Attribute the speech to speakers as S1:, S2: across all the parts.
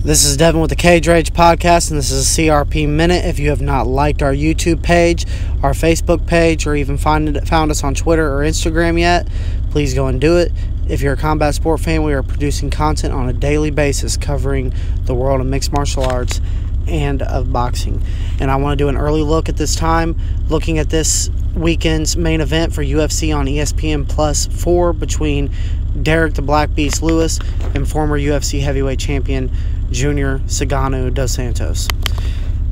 S1: This is Devin with the Cage Rage Podcast, and this is a CRP Minute. If you have not liked our YouTube page, our Facebook page, or even found us on Twitter or Instagram yet, please go and do it. If you're a combat sport fan, we are producing content on a daily basis covering the world of mixed martial arts and of boxing. And I want to do an early look at this time, looking at this weekend's main event for UFC on ESPN Plus 4 between Derrick the Black Beast Lewis and former UFC Heavyweight champion Junior Cigano dos Santos.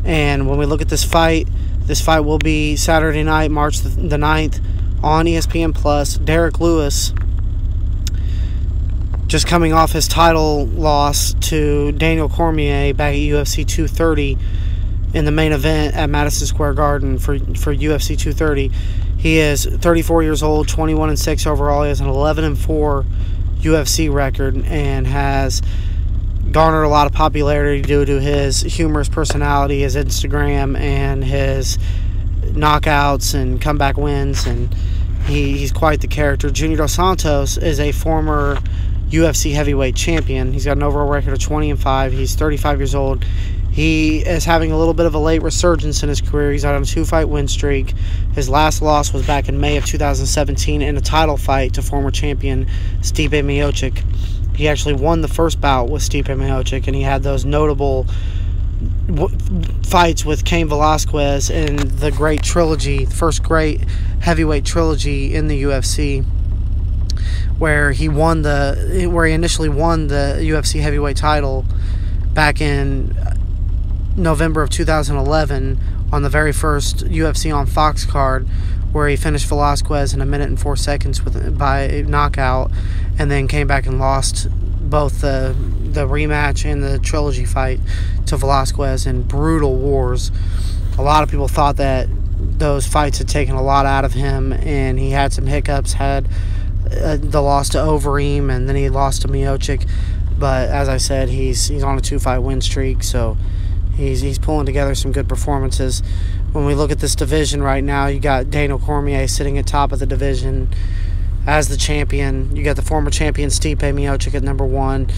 S1: And when we look at this fight will be Saturday night, March the 9th on ESPN Plus. Derrick Lewis, just coming off his title loss to Daniel Cormier back at UFC 230 in the main event at Madison Square Garden for UFC 230. He is 34 years old, 21-6 overall. He has an 11-4 UFC record and has garnered a lot of popularity due to his humorous personality, his Instagram, and his knockouts and comeback wins, and he's quite the character. Junior dos Santos is a former UFC Heavyweight champion. He's got an overall record of 20-5. He's 35 years old. He is having a little bit of a late resurgence in his career. He's out on a 2-fight win streak. His last loss was back in May of 2017 in a title fight to former champion Stipe Miocic. He actually won the first bout with Stipe Miocic, and he had those notable fights with Cain Velasquez in the great trilogy, the first great heavyweight trilogy in the UFC, where he initially won the UFC heavyweight title back in November of 2011 on the very first UFC on Fox card, where he finished Velasquez in 1 minute and 4 seconds by knockout, and then came back and lost both the rematch and the trilogy fight to Velasquez in brutal wars. A lot of people thought that those fights had taken a lot out of him, and he had some hiccups, had the loss to Overeem, and then he lost to Miocic. But as I said, he's on a 2-fight win streak, so he's pulling together some good performances. When we look at this division right now, you got Daniel Cormier sitting at top of the division as the champion. You got the former champion Stipe Miocic at number 1.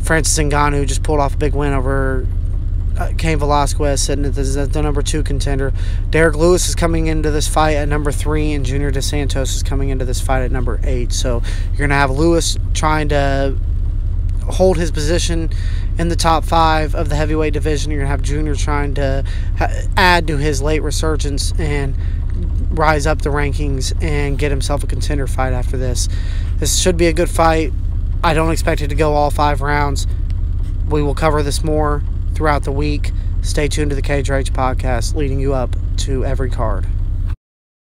S1: Francis Ngannou just pulled off a big win over Cain Velasquez, sitting at the number 2 contender. Derrick Lewis is coming into this fight at number 3, and Junior dos Santos is coming into this fight at number 8. So you're going to have Lewis trying to hold his position in the top 5 of the heavyweight division. You're going to have Junior trying to add to his late resurgence and rise up the rankings and get himself a contender fight after this. This should be a good fight. I don't expect it to go all 5 rounds. We will cover this more throughout the week. Stay tuned to the Cage Rage Podcast, leading you up to every card.